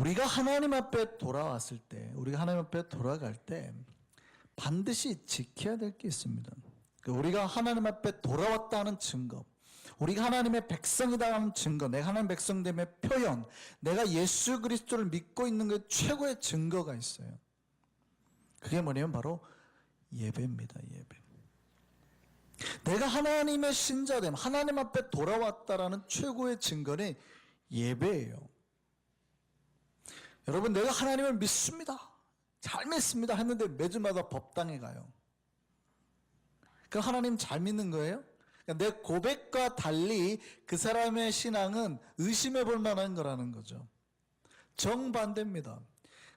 우리가 하나님 앞에 돌아왔을 때, 우리가 하나님 앞에 돌아갈 때 반드시 지켜야 될 게 있습니다. 우리가 하나님 앞에 돌아왔다는 증거, 우리가 하나님의 백성이다는 증거, 내가 하나님 백성됨의 표현, 내가 예수 그리스도를 믿고 있는 게 최고의 증거가 있어요. 그게 뭐냐면 바로 예배입니다. 예배. 내가 하나님의 신자됨, 하나님 앞에 돌아왔다라는 최고의 증거는 예배예요. 여러분, 내가 하나님을 믿습니다, 잘 믿습니다 했는데 매주마다 법당에 가요. 그럼 하나님 잘 믿는 거예요? 내 고백과 달리 그 사람의 신앙은 의심해 볼 만한 거라는 거죠. 정반대입니다.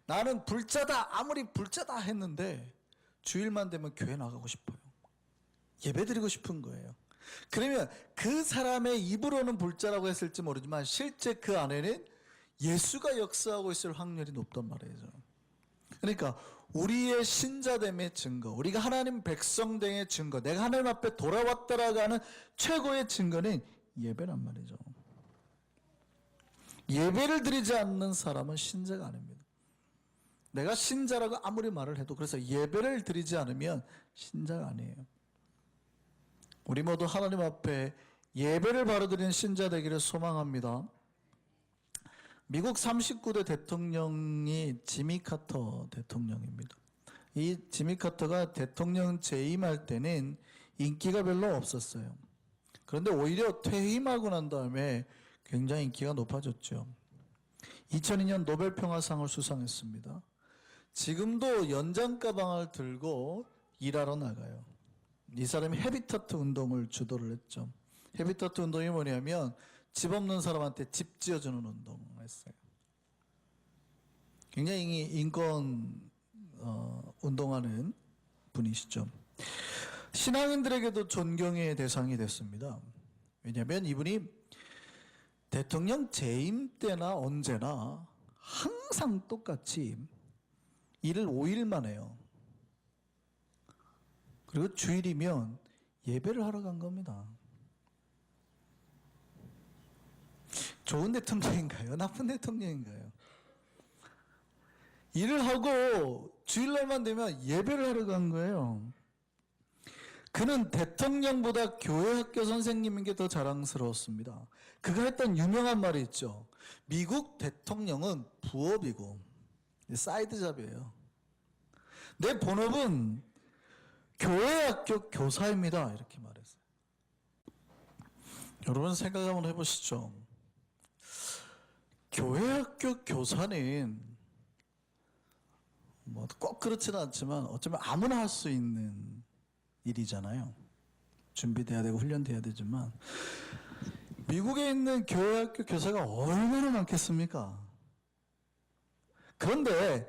나는 불자다, 아무리 불자다 했는데 주일만 되면 교회 나가고 싶어요. 예배드리고 싶은 거예요. 그러면 그 사람의 입으로는 불자라고 했을지 모르지만 실제 그 안에는 예수가 역사하고 있을 확률이 높단 말이죠. 그러니까 우리의 신자됨의 증거, 우리가 하나님 백성됨의 증거, 내가 하나님 앞에 돌아왔다라고 하는 최고의 증거는 예배란 말이죠. 예배를 드리지 않는 사람은 신자가 아닙니다. 내가 신자라고 아무리 말을 해도, 그래서 예배를 드리지 않으면 신자가 아니에요. 우리 모두 하나님 앞에 예배를 바로 드리는 신자 되기를 소망합니다. 미국 39대 대통령이 지미 카터 대통령입니다. 이 지미 카터가 대통령 재임할 때는 인기가 별로 없었어요. 그런데 오히려 퇴임하고 난 다음에 굉장히 인기가 높아졌죠. 2002년 노벨 평화상을 수상했습니다. 지금도 연장 가방을 들고 일하러 나가요. 이 사람이 헤비타트 운동을 주도를 했죠. 헤비타트 운동이 뭐냐면 집 없는 사람한테 집 지어주는 운동을 했어요. 굉장히 인권 운동하는 분이시죠. 신앙인들에게도 존경의 대상이 됐습니다. 왜냐하면 이분이 대통령 재임 때나 언제나 항상 똑같이 일을 5일만 해요. 그리고 주일이면 예배를 하러 간 겁니다. 좋은 대통령인가요? 나쁜 대통령인가요? 일을 하고 주일날만 되면 예배를 하러 간 거예요. 그는 대통령보다 교회 학교 선생님인 게 더 자랑스러웠습니다. 그가 했던 유명한 말이 있죠. 미국 대통령은 부업이고 사이드 잡이에요. 내 본업은 교회 학교 교사입니다. 이렇게 말했어요. 여러분 생각 한번 해보시죠. 교회 학교 교사는 뭐 꼭 그렇지는 않지만 어쩌면 아무나 할 수 있는 일이잖아요. 준비돼야 되고 훈련돼야 되지만 미국에 있는 교회 학교 교사가 얼마나 많겠습니까? 그런데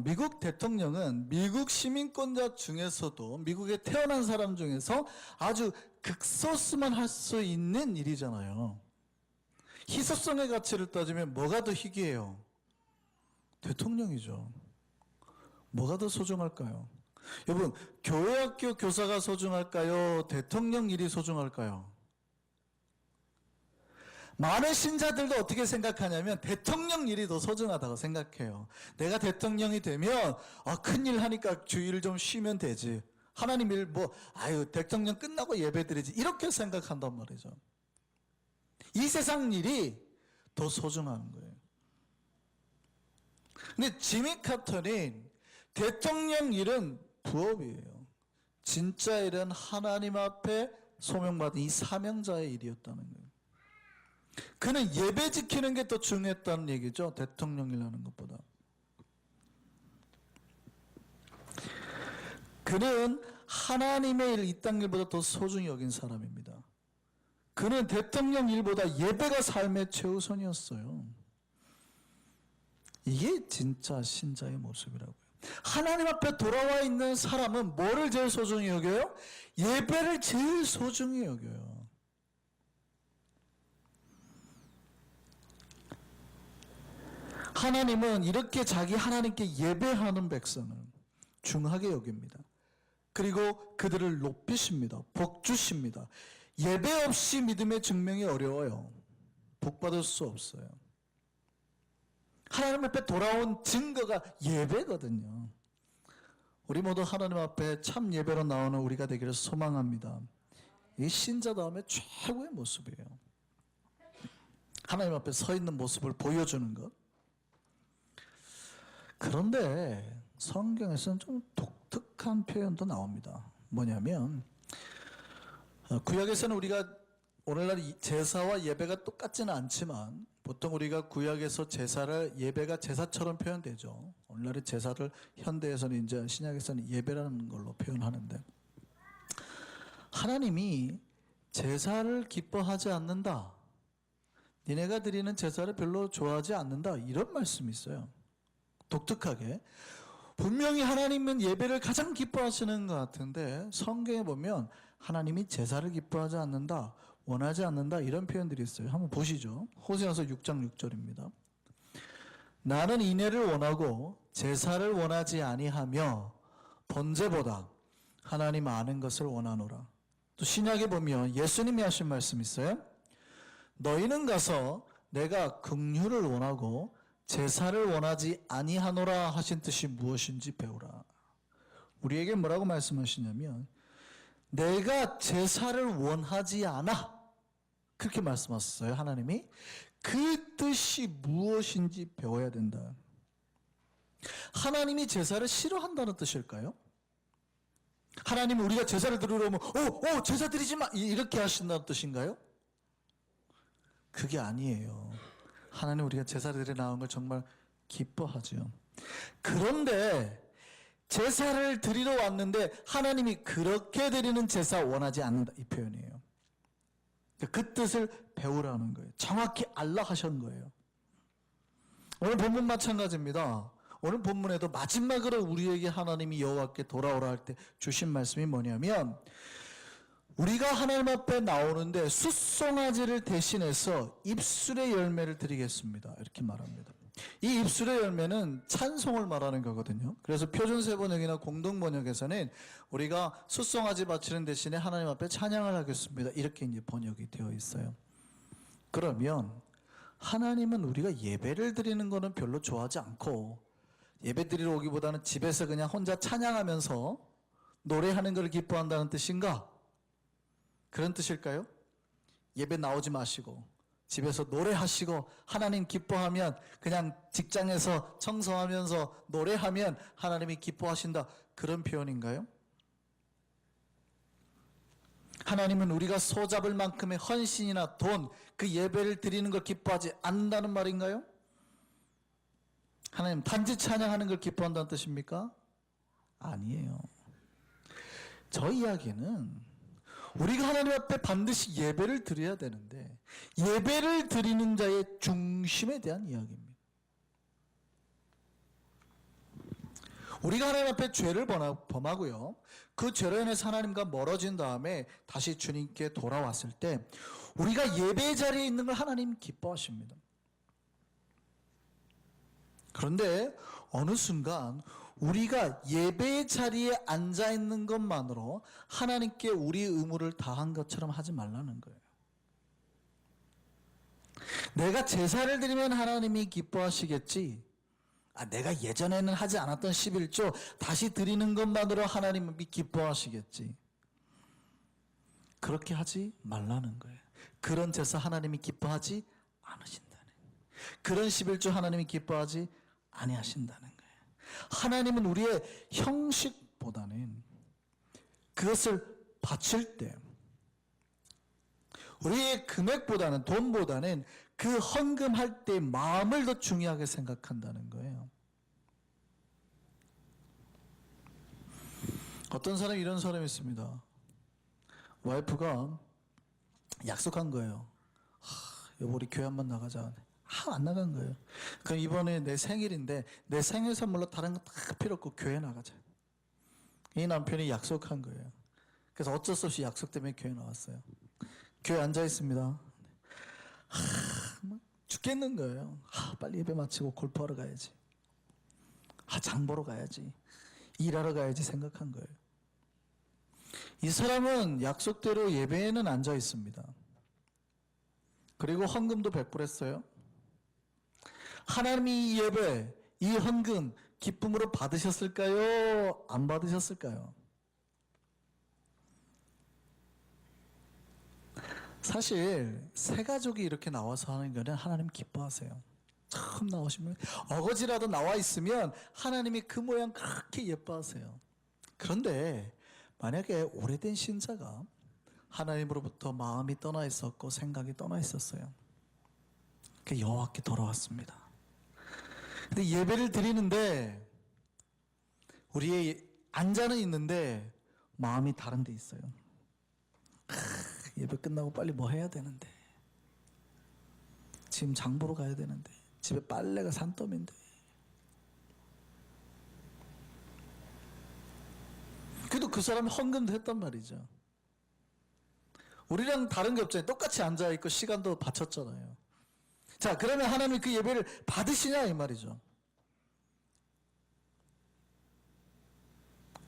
미국 대통령은 미국 시민권자 중에서도 미국에 태어난 사람 중에서 아주 극소수만 할 수 있는 일이잖아요. 희소성의 가치를 따지면 뭐가 더 희귀해요? 대통령이죠. 뭐가 더 소중할까요? 여러분, 교회학교 교사가 소중할까요? 대통령 일이 소중할까요? 많은 신자들도 어떻게 생각하냐면 대통령 일이 더 소중하다고 생각해요. 내가 대통령이 되면 큰일 하니까 주일 좀 쉬면 되지. 하나님 일 대통령 끝나고 예배드리지. 이렇게 생각한단 말이죠. 이 세상 일이 더 소중한 거예요. 근데 지미 카터는 대통령 일은 부업이에요. 진짜 일은 하나님 앞에 소명받은 이 사명자의 일이었다는 거예요. 그는 예배 지키는 게 더 중요했다는 얘기죠. 대통령 일 하는 것보다. 그는 하나님의 일, 이 땅 일보다 더 소중히 여긴 사람입니다. 그는 대통령 일보다 예배가 삶의 최우선이었어요. 이게 진짜 신자의 모습이라고요. 하나님 앞에 돌아와 있는 사람은 뭐를 제일 소중히 여겨요? 예배를 제일 소중히 여겨요. 하나님은 이렇게 자기 하나님께 예배하는 백성을 중하게 여깁니다. 그리고 그들을 높이십니다. 복 주십니다. 예배 없이 믿음의 증명이 어려워요. 복 받을 수 없어요. 하나님 앞에 돌아온 증거가 예배거든요. 우리 모두 하나님 앞에 참 예배로 나오는 우리가 되기를 소망합니다. 이 신자다움의 최고의 모습이에요. 하나님 앞에 서 있는 모습을 보여주는 것. 그런데 성경에서는 좀 독특한 표현도 나옵니다. 뭐냐면 구약에서는 우리가 오늘날 제사와 예배가 똑같지는 않지만 보통 우리가 구약에서 예배가 제사처럼 표현되죠. 오늘날의 제사를 현대에서는 이제 신약에서는 예배라는 걸로 표현하는데, 하나님이 제사를 기뻐하지 않는다, 니네가 드리는 제사를 별로 좋아하지 않는다, 이런 말씀이 있어요. 독특하게 분명히 하나님은 예배를 가장 기뻐하시는 것 같은데 성경에 보면 하나님이 제사를 기뻐하지 않는다, 원하지 않는다, 이런 표현들이 있어요. 한번 보시죠. 호세아서 6장 6절입니다. 나는 인애를 원하고 제사를 원하지 아니하며 번제보다 하나님 아는 것을 원하노라. 또 신약에 보면 예수님이 하신 말씀 있어요. 너희는 가서 내가 긍휼을 원하고 제사를 원하지 아니하노라 하신 뜻이 무엇인지 배우라. 우리에게 뭐라고 말씀하시냐면 내가 제사를 원하지 않아, 그렇게 말씀하셨어요. 하나님이 그 뜻이 무엇인지 배워야 된다. 하나님이 제사를 싫어한다는 뜻일까요? 하나님은 우리가 제사를 드리려면 제사 드리지 마, 이렇게 하신다는 뜻인가요? 그게 아니에요. 하나님 우리가 제사를 드려 나온 걸 정말 기뻐하죠. 그런데 제사를 드리러 왔는데 하나님이 그렇게 드리는 제사 원하지 않는다, 이 표현이에요. 그 뜻을 배우라는 거예요. 정확히 알라 하신 거예요. 오늘 본문 마찬가지입니다. 오늘 본문에도 마지막으로 우리에게 하나님이 여호와께 돌아오라 할 때 주신 말씀이 뭐냐면, 우리가 하나님 앞에 나오는데 숫송아지를 대신해서 입술의 열매를 드리겠습니다, 이렇게 말합니다. 이 입술의 열매는 찬송을 말하는 거거든요. 그래서 표준세번역이나 공동번역에서는 우리가 숫송아지 바치는 대신에 하나님 앞에 찬양을 하겠습니다, 이렇게 이제 번역이 되어 있어요. 그러면 하나님은 우리가 예배를 드리는 거는 별로 좋아하지 않고, 예배 드리러 오기보다는 집에서 그냥 혼자 찬양하면서 노래하는 걸 기뻐한다는 뜻인가? 그런 뜻일까요? 예배 나오지 마시고 집에서 노래하시고 하나님 기뻐하면, 그냥 직장에서 청소하면서 노래하면 하나님이 기뻐하신다, 그런 표현인가요? 하나님은 우리가 소잡을 만큼의 헌신이나 돈, 그 예배를 드리는 걸 기뻐하지 않는다는 말인가요? 하나님 단지 찬양하는 걸 기뻐한다는 뜻입니까? 아니에요. 저 이야기는 우리가 하나님 앞에 반드시 예배를 드려야 되는데 예배를 드리는 자의 중심에 대한 이야기입니다. 우리가 하나님 앞에 죄를 범하고요, 그 죄로 인해서 하나님과 멀어진 다음에 다시 주님께 돌아왔을 때 우리가 예배 자리에 있는 걸 하나님 기뻐하십니다. 그런데 어느 순간 우리가 예배 자리에 앉아 있는 것만으로 하나님께 우리 의무를 다한 것처럼 하지 말라는 거예요. 내가 제사를 드리면 하나님이 기뻐하시겠지, 내가 예전에는 하지 않았던 11조 다시 드리는 것만으로 하나님이 기뻐하시겠지, 그렇게 하지 말라는 거예요. 그런 제사 하나님이 기뻐하지 않으신다는 거예요. 그런 11조 하나님이 기뻐하지 아니하신다는 거예요. 하나님은 우리의 형식보다는, 그것을 바칠 때 우리의 금액보다는, 돈보다는 그 헌금할 때 마음을 더 중요하게 생각한다는 거예요. 어떤 사람이 이런 사람이 있습니다. 와이프가 약속한 거예요. 여보 우리 교회 한번 나가자. 안 나간 거예요. 그럼 이번에 내 생일인데 내 생일 선물로 다른 거 다 필요 없고 교회 나가자. 이 남편이 약속한 거예요. 그래서 어쩔 수 없이 약속 때문에 교회 나왔어요. 교회 앉아 있습니다. 죽겠는 거예요. 빨리 예배 마치고 골프하러 가야지. 장 보러 가야지. 일하러 가야지 생각한 거예요. 이 사람은 약속대로 예배에는 앉아 있습니다. 그리고 헌금도 배불했어요. 하나님이 이 예배, 이 헌금 기쁨으로 받으셨을까요? 안 받으셨을까요? 사실 새 가족이 이렇게 나와서 하는 거는 하나님 기뻐하세요. 처음 나오시면 어거지라도 나와 있으면 하나님이 그 모양 그렇게 예뻐하세요. 그런데 만약에 오래된 신자가 하나님으로부터 마음이 떠나 있었고 생각이 떠나 있었어요. 그 여호와께 돌아왔습니다. 근데 예배를 드리는데 우리의 앉아는 있는데 마음이 다른 데 있어요. 예배 끝나고 빨리 뭐 해야 되는데, 지금 장 보러 가야 되는데, 집에 빨래가 산더미인데. 그래도 그 사람이 헌금도 했단 말이죠. 우리랑 다른 게 없잖아요. 똑같이 앉아있고 시간도 바쳤잖아요. 자, 그러면 하나님이 그 예배를 받으시냐 이 말이죠.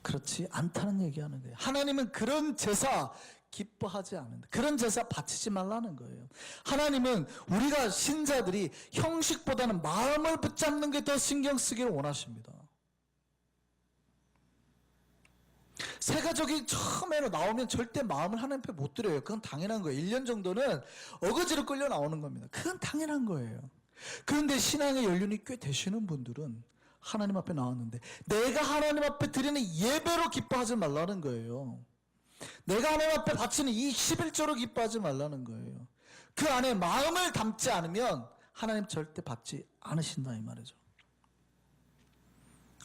그렇지 않다는 얘기하는 거예요. 하나님은 그런 제사 기뻐하지 않는다. 그런 제사 바치지 말라는 거예요. 하나님은 우리가 신자들이 형식보다는 마음을 붙잡는 게 더 신경 쓰기를 원하십니다. 새 가족이 처음에는 나오면 절대 마음을 하나님 앞에 못 드려요. 그건 당연한 거예요. 1년 정도는 어거지로 끌려 나오는 겁니다. 그건 당연한 거예요. 그런데 신앙의 연륜이 꽤 되시는 분들은 하나님 앞에 나왔는데 내가 하나님 앞에 드리는 예배로 기뻐하지 말라는 거예요. 내가 하나님 앞에 바치는 이 11조로 기뻐하지 말라는 거예요. 그 안에 마음을 담지 않으면 하나님 절대 받지 않으신다 이 말이죠.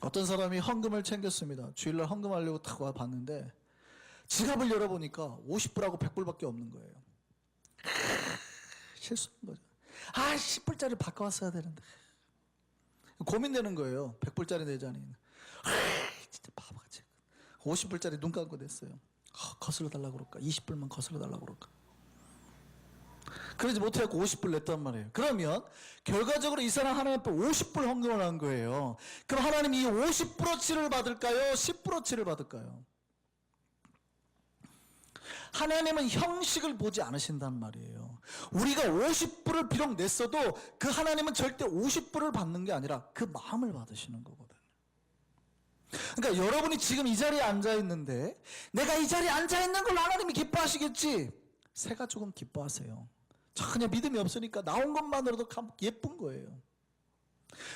어떤 사람이 헌금을 챙겼습니다. 주일날 헌금하려고 탁 와 봤는데 지갑을 열어보니까 50불하고 100불밖에 없는 거예요. 실수한 거죠. 10불짜리 바꿔왔어야 되는데. 고민되는 거예요. 100불짜리 내자니. 진짜 바보같이. 50불짜리 눈 감고 냈어요. 거슬러 달라고 그럴까? 20불만 거슬러 달라고 그럴까? 그러지 못해갖고 50불 냈단 말이에요. 그러면 결과적으로 이 사람 하나님 앞에 50불 헌금을 한 거예요. 그럼 하나님이 이 50%치를 받을까요? 10%치를 받을까요? 하나님은 형식을 보지 않으신단 말이에요. 우리가 50불을 비록 냈어도 그 하나님은 절대 50불을 받는 게 아니라 그 마음을 받으시는 거거든요. 그러니까 여러분이 지금 이 자리에 앉아 있는데 내가 이 자리에 앉아 있는 걸 하나님이 기뻐하시겠지? 새가 조금 기뻐하세요. 전혀 믿음이 없으니까 나온 것만으로도 예쁜 거예요.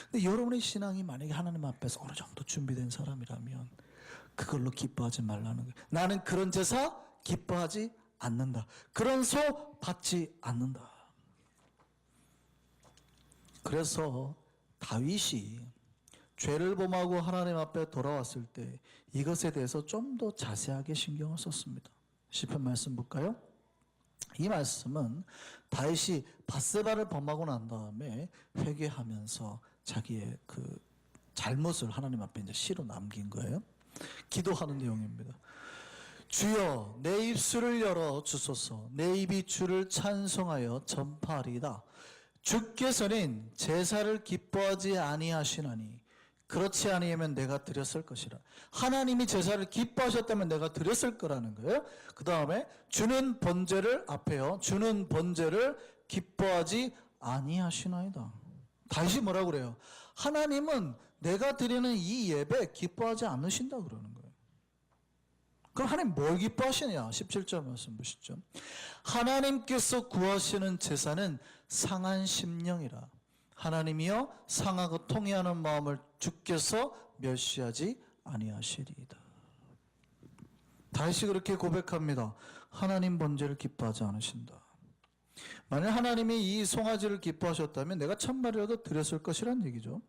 근데 여러분의 신앙이 만약에 하나님 앞에서 어느 정도 준비된 사람이라면 그걸로 기뻐하지 말라는 거예요. 나는 그런 제사 기뻐하지 않는다. 그런 소 받지 않는다. 그래서 다윗이 죄를 범하고 하나님 앞에 돌아왔을 때 이것에 대해서 좀 더 자세하게 신경을 썼습니다. 시편 말씀 볼까요? 이 말씀은 다윗이 밧세바를 범하고 난 다음에 회개하면서 자기의 그 잘못을 하나님 앞에 이제 시로 남긴 거예요. 기도하는 내용입니다. 주여 내 입술을 열어 주소서. 내 입이 주를 찬송하여 전파하리이다. 주께서는 제사를 기뻐하지 아니하시나니 그렇지 아니하면 내가 드렸을 것이라. 하나님이 제사를 기뻐하셨다면 내가 드렸을 거라는 거예요. 그 다음에 주는 번제를 앞에요. 주는 번제를 기뻐하지 아니하시나이다. 다시 뭐라고 그래요? 하나님은 내가 드리는 이 예배 기뻐하지 않으신다 그러는 거예요. 그럼 하나님 뭘 기뻐하시냐? 17절 말씀 보시죠. 하나님께서 구하시는 제사는 상한 심령이라. 하나님이여 상하고 통회하는 마음을 주께서 멸시하지 아니하시리이다. 다시 그렇게 고백합니다. 하나님 번제를 기뻐하지 않으신다. 만약 하나님이 이 송아지를 기뻐하셨다면 내가 천마리라도 드렸을 것이란 얘기죠.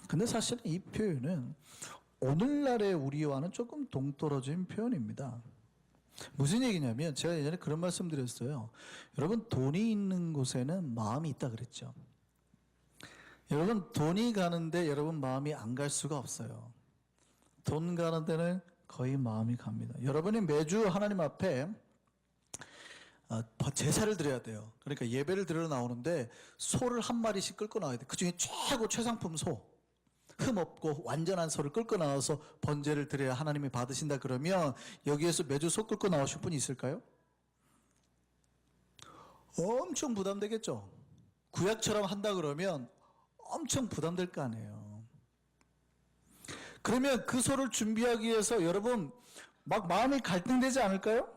근데 사실은 이 표현은 오늘날의 우리와는 조금 동떨어진 표현입니다. 무슨 얘기냐면 제가 예전에 그런 말씀 드렸어요. 여러분 돈이 있는 곳에는 마음이 있다 그랬죠. 여러분 돈이 가는데 여러분 마음이 안 갈 수가 없어요. 돈 가는 데는 거의 마음이 갑니다. 여러분이 매주 하나님 앞에 제사를 드려야 돼요. 그러니까 예배를 드리러 나오는데 소를 한 마리씩 끌고 나와야 돼. 그 중에 최고 최상품 소. 흠 없고 완전한 소를 끌고 나와서 번제를 드려야 하나님이 받으신다 그러면 여기에서 매주 소 끌고 나오실 분이 있을까요? 엄청 부담되겠죠. 구약처럼 한다 그러면 엄청 부담될 거 아니에요. 그러면 그 소를 준비하기 위해서 여러분 막 마음이 갈등되지 않을까요?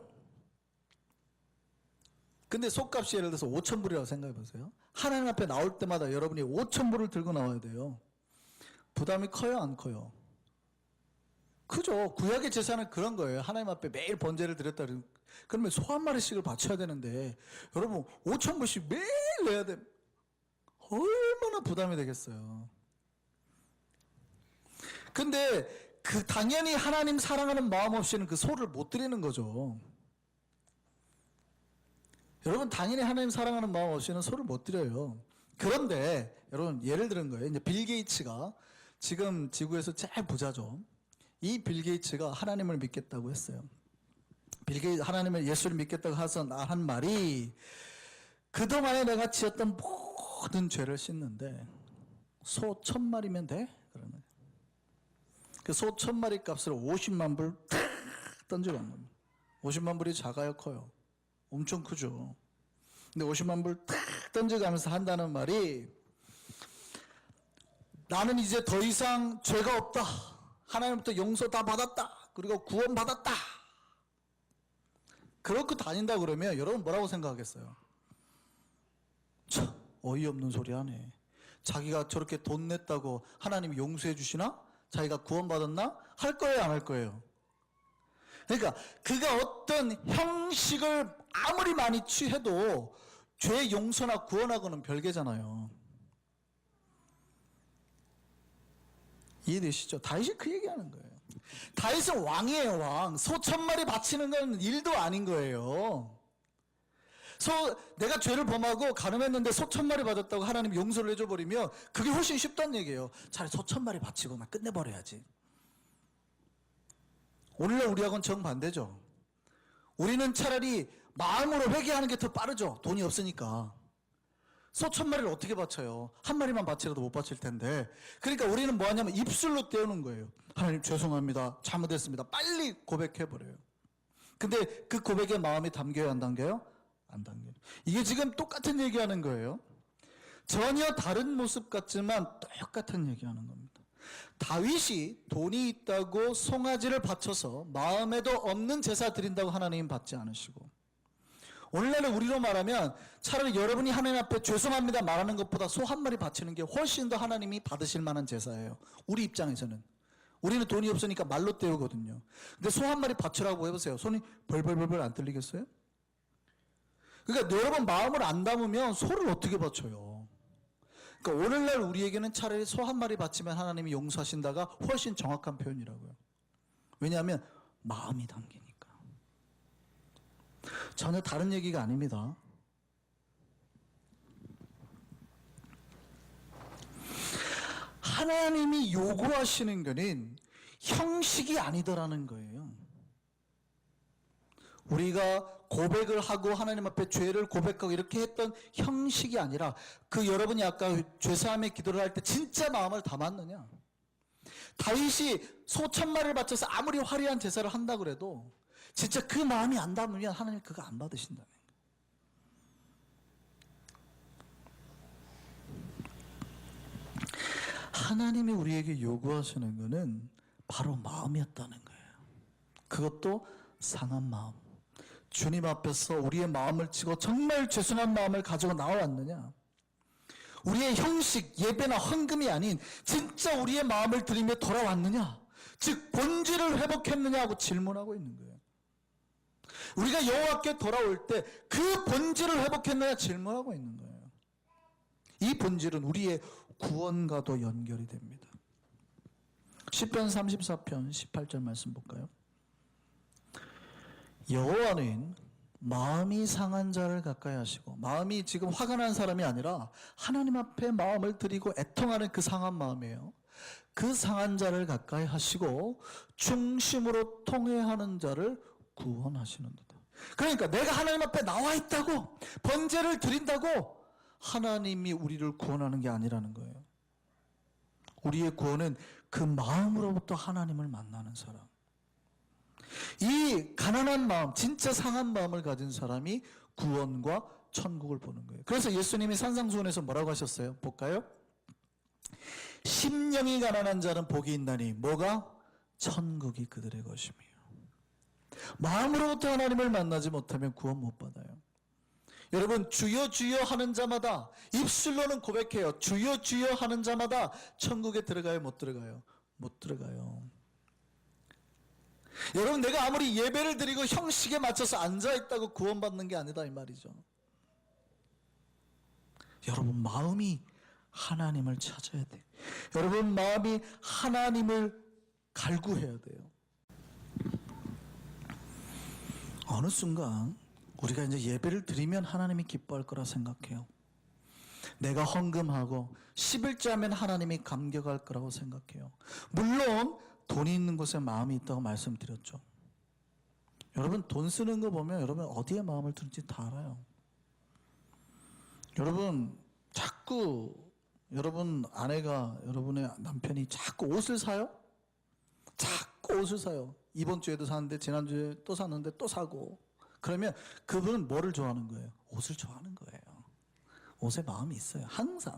근데 소값이 예를 들어서 5,000불이라고 생각해 보세요. 하나님 앞에 나올 때마다 여러분이 5,000불을 들고 나와야 돼요. 부담이 커요, 안 커요? 크죠. 구약의 제사는 그런 거예요. 하나님 앞에 매일 번제를 드렸다 그러면 소 한 마리씩을 바쳐야 되는데 여러분 5,000불씩 매일 내야 돼. 얼마나 부담이 되겠어요. 근데 그 당연히 하나님 사랑하는 마음 없이는 그 소를 못 드리는 거죠. 여러분 당연히 하나님 사랑하는 마음 없이는 소를 못 드려요. 그런데 여러분 예를 들은 거예요. 이제 빌 게이츠가 지금 지구에서 제일 부자죠. 이 빌 게이츠가 하나님을 믿겠다고 했어요. 하나님을 예수를 믿겠다고 해서 한 말이 그동안에 내가 지었던 모든 죄를 씻는데 소 1,000마리면 돼? 그러면 그 소 1,000마리 값을 50만 불 던져간 겁니다. 50만 불이 작아요, 커요? 엄청 크죠. 근데 50만 불 탁 던져가면서 한다는 말이 나는 이제 더 이상 죄가 없다. 하나님부터 용서 다 받았다. 그리고 구원 받았다. 그렇게 다닌다 그러면 여러분 뭐라고 생각하겠어요? 참 어이없는 소리 하네. 자기가 저렇게 돈 냈다고 하나님이 용서해 주시나? 자기가 구원 받았나? 할 거예요, 안 할 거예요? 그러니까 그가 어떤 형식을 아무리 많이 취해도 죄 용서나 구원하고는 별개잖아요. 이해되시죠? 다윗이 그 얘기하는 거예요. 다윗은 왕이에요, 왕. 소 1,000마리 바치는 건 일도 아닌 거예요. 내가 죄를 범하고 가늠했는데 소 1,000마리 받았다고 하나님 용서를 해줘버리면 그게 훨씬 쉽다는 얘기예요. 차라리 소 1,000마리 바치고 나 끝내버려야지. 오늘날 우리하고는 정반대죠. 우리는 차라리 마음으로 회개하는 게 더 빠르죠. 돈이 없으니까. 소 1,000마리를 어떻게 바쳐요? 한 마리만 바치라도 못 바칠 텐데. 그러니까 우리는 뭐 하냐면 입술로 떼우는 거예요. 하나님 죄송합니다. 잘못했습니다. 빨리 고백해버려요. 근데 그 고백에 마음이 담겨요, 안 담겨요? 안 담겨요. 이게 지금 똑같은 얘기하는 거예요. 전혀 다른 모습 같지만 똑같은 얘기하는 겁니다. 다윗이 돈이 있다고 송아지를 바쳐서 마음에도 없는 제사 드린다고 하나님 받지 않으시고, 오늘날은 우리로 말하면 차라리 여러분이 하나님 앞에 죄송합니다 말하는 것보다 소 한 마리 바치는 게 훨씬 더 하나님이 받으실 만한 제사예요. 우리 입장에서는. 우리는 돈이 없으니까 말로 때우거든요. 근데 소 한 마리 바치라고 해보세요. 손이 벌벌벌벌 안 떨리겠어요? 그러니까 여러분 마음을 안 담으면 소를 어떻게 바쳐요? 그러니까 오늘날 우리에게는 차라리 소 한 마리 바치면 하나님이 용서하신다가 훨씬 정확한 표현이라고요. 왜냐하면 마음이 담기니까. 전혀 다른 얘기가 아닙니다. 하나님이 요구하시는 것은 형식이 아니더라는 거예요. 우리가 고백을 하고 하나님 앞에 죄를 고백하고 이렇게 했던 형식이 아니라 그 여러분이 아까 죄사함의 기도를 할 때 진짜 마음을 담았느냐? 다윗이 소 1,000마리를 바쳐서 아무리 화려한 제사를 한다 그래도 진짜 그 마음이 안 담으면 하나님 그거 안 받으신다는 거예요. 하나님이 우리에게 요구하시는 것은 바로 마음이었다는 거예요. 그것도 상한 마음. 주님 앞에서 우리의 마음을 치고 정말 죄송한 마음을 가지고 나왔느냐? 우리의 형식, 예배나 헌금이 아닌 진짜 우리의 마음을 드리며 돌아왔느냐? 즉 본질을 회복했느냐 하고 질문하고 있는 거예요. 우리가 여호와께 돌아올 때 그 본질을 회복했느냐 질문하고 있는 거예요. 이 본질은 우리의 구원과도 연결이 됩니다. 시편 34편 18절 말씀 볼까요? 여호와는 마음이 상한 자를 가까이 하시고, 마음이 지금 화가 난 사람이 아니라 하나님 앞에 마음을 드리고 애통하는 그 상한 마음이에요. 그 상한 자를 가까이 하시고 중심으로 통회하는 자를 구원하시는도다. 그러니까 내가 하나님 앞에 나와 있다고 번제를 드린다고 하나님이 우리를 구원하는 게 아니라는 거예요. 우리의 구원은 그 마음으로부터 하나님을 만나는 사람. 이 가난한 마음, 진짜 상한 마음을 가진 사람이 구원과 천국을 보는 거예요. 그래서 예수님이 산상수훈에서 뭐라고 하셨어요? 볼까요? 심령이 가난한 자는 복이 있나니 뭐가? 천국이 그들의 것이며. 마음으로부터 하나님을 만나지 못하면 구원 못 받아요. 여러분, 주여 주여 하는 자마다, 입술로는 고백해요. 주여 주여 하는 자마다 천국에 들어가요, 못 들어가요? 못 들어가요. 여러분, 내가 아무리 예배를 드리고 형식에 맞춰서 앉아있다고 구원받는 게 아니다 이 말이죠. 여러분, 마음이 하나님을 찾아야 돼요. 여러분, 마음이 하나님을 갈구해야 돼요. 어느 순간 우리가 이제 예배를 드리면 하나님이 기뻐할 거라 생각해요. 내가 헌금하고 11조 하면 하나님이 감격할 거라고 생각해요. 물론 돈이 있는 곳에 마음이 있다고 말씀드렸죠. 여러분, 돈 쓰는 거 보면 여러분 어디에 마음을 두는지 다 알아요. 여러분, 자꾸 여러분 아내가, 여러분의 남편이 자꾸 옷을 사요? 자꾸 옷을 사요. 이번 주에도 샀는데 지난주에 또 샀는데 또 사고. 그러면 그분은 뭐를 좋아하는 거예요? 옷을 좋아하는 거예요. 옷에 마음이 있어요. 항상.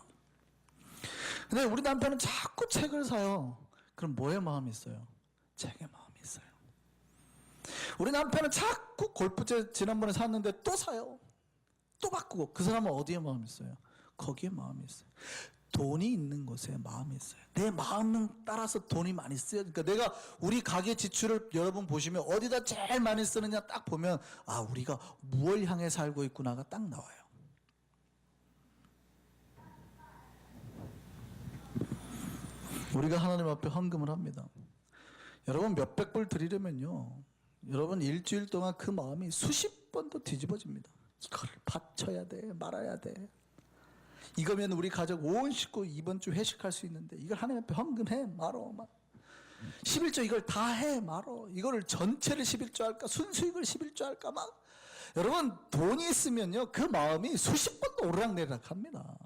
근데 우리 남편은 자꾸 책을 사요. 그럼 뭐에 마음이 있어요? 책에 마음이 있어요. 우리 남편은 자꾸 골프채 지난번에 샀는데 또 사요. 또 바꾸고. 그 사람은 어디에 마음이 있어요? 거기에 마음이 있어요. 돈이 있는 곳에 마음이 있어요. 내 마음은 따라서 돈이 많이 쓰여. 그러니까 내가 우리 가계 지출을 여러분 보시면 어디다 제일 많이 쓰느냐 딱 보면, 아, 우리가 무엇을 향해 살고 있구나가 딱 나와요. 우리가 하나님 앞에 헌금을 합니다. 여러분, 몇백 불 드리려면요, 여러분 일주일 동안 그 마음이 수십 번도 뒤집어집니다. 이걸 바쳐야 돼, 말아야 돼. 이거면 우리 가족 온 식구 이번 주 회식할 수 있는데 이걸 하나님 앞에 헌금해 말어. 11조 이걸 다 해 말어. 이거를 전체를 11조 할까, 순수익을 11조 할까 막. 여러분, 돈이 있으면요 그 마음이 수십 번도 오르락내리락 합니다.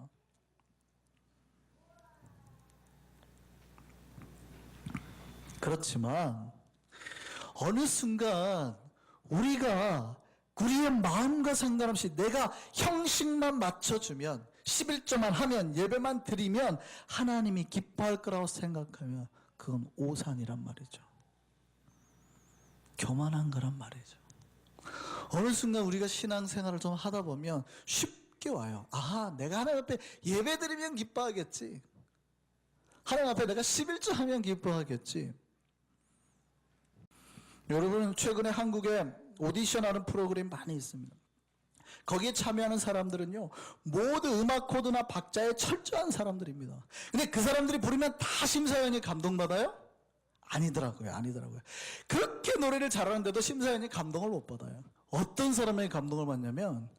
그렇지만 어느 순간 우리가 우리의 마음과 상관없이 내가 형식만 맞춰주면, 11조만 하면, 예배만 드리면 하나님이 기뻐할 거라고 생각하면 그건 오산이란 말이죠. 교만한 거란 말이죠. 어느 순간 우리가 신앙생활을 좀 하다 보면 쉽게 와요. 아하, 내가 하나님 앞에 예배 드리면 기뻐하겠지. 하나님 앞에 내가 11조 하면 기뻐하겠지. 여러분, 최근에 한국에 오디션하는 프로그램이 많이 있습니다. 거기에 참여하는 사람들은요 모두 음악 코드나 박자에 철저한 사람들입니다. 근데 그 사람들이 부르면 다 심사위원이 감동받아요? 아니더라고요. 그렇게 노래를 잘하는데도 심사위원이 감동을 못 받아요. 어떤 사람에게 감동을 받냐면,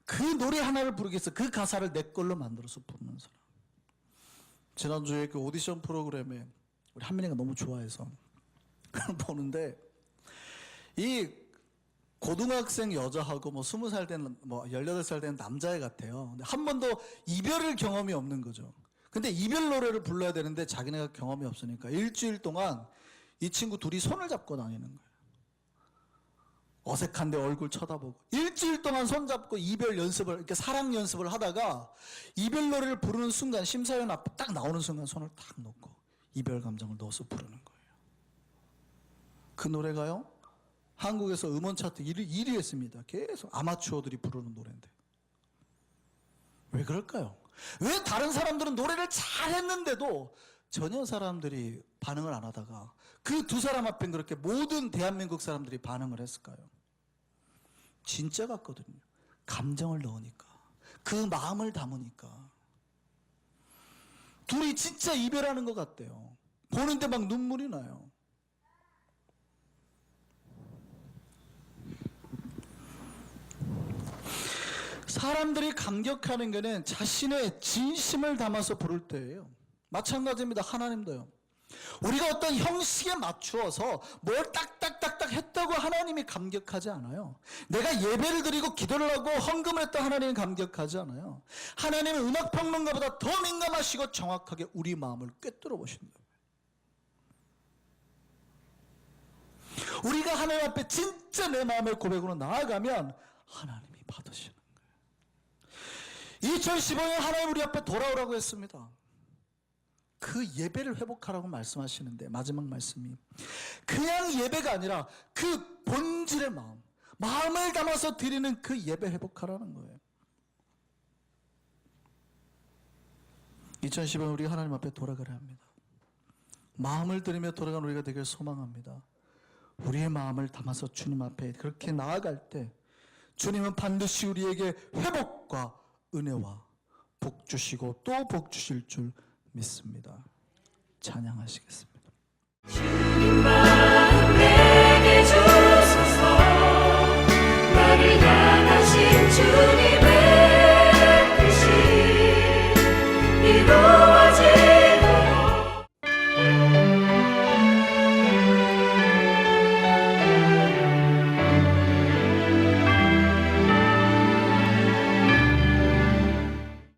그 노래 하나를 부르기 위해서 그 가사를 내 걸로 만들어서 부르는 사람. 지난주에 그 오디션 프로그램에 우리 한민이가 너무 좋아해서 보는데, 이 고등학생 여자하고 20살 된, 18살 된 남자애 같아요. 근데 한 번도 이별을 경험이 없는 거죠. 근데 이별 노래를 불러야 되는데 자기네가 경험이 없으니까 일주일 동안 이 친구 둘이 손을 잡고 다니는 거예요. 어색한데 얼굴 쳐다보고. 일주일 동안 손잡고 이별 연습을, 이렇게 사랑 연습을 하다가 이별 노래를 부르는 순간, 심사위원 앞에 딱 나오는 순간 손을 딱 놓고 이별 감정을 넣어서 부르는 거예요. 그 노래가요, 한국에서 음원 차트 1위 했습니다. 계속 아마추어들이 부르는 노래인데. 왜 그럴까요? 왜 다른 사람들은 노래를 잘했는데도 전혀 사람들이 반응을 안 하다가 그 두 사람 앞엔 그렇게 모든 대한민국 사람들이 반응을 했을까요? 진짜 같거든요. 감정을 넣으니까, 그 마음을 담으니까. 둘이 진짜 이별하는 것 같대요. 보는데 막 눈물이 나요. 사람들이 감격하는 것은 자신의 진심을 담아서 부를 때예요. 마찬가지입니다. 하나님도요. 우리가 어떤 형식에 맞추어서 뭘 딱딱딱딱 했다고 하나님이 감격하지 않아요. 내가 예배를 드리고 기도를 하고 헌금을 했다고 하나님이 감격하지 않아요. 하나님은 음악평론가보다 더 민감하시고 정확하게 우리 마음을 꿰뚫어 보신다. 우리가 하나님 앞에 진짜 내 마음의 고백으로 나아가면 하나님이 받으시는 거예요. 2015년 하나님 우리 앞에 돌아오라고 했습니다. 그 예배를 회복하라고 말씀하시는데 마지막 말씀이 그냥 예배가 아니라 그 본질의 마음을 담아서 드리는 그 예배 회복하라는 거예요. 2015년 우리 하나님 앞에 돌아가야 합니다. 마음을 들이며 돌아간 우리가 되길 소망합니다. 우리의 마음을 담아서 주님 앞에 그렇게 나아갈 때 주님은 반드시 우리에게 회복과 은혜와 복 주시고 또 복 주실 줄 믿습니다. 찬양하시겠습니다.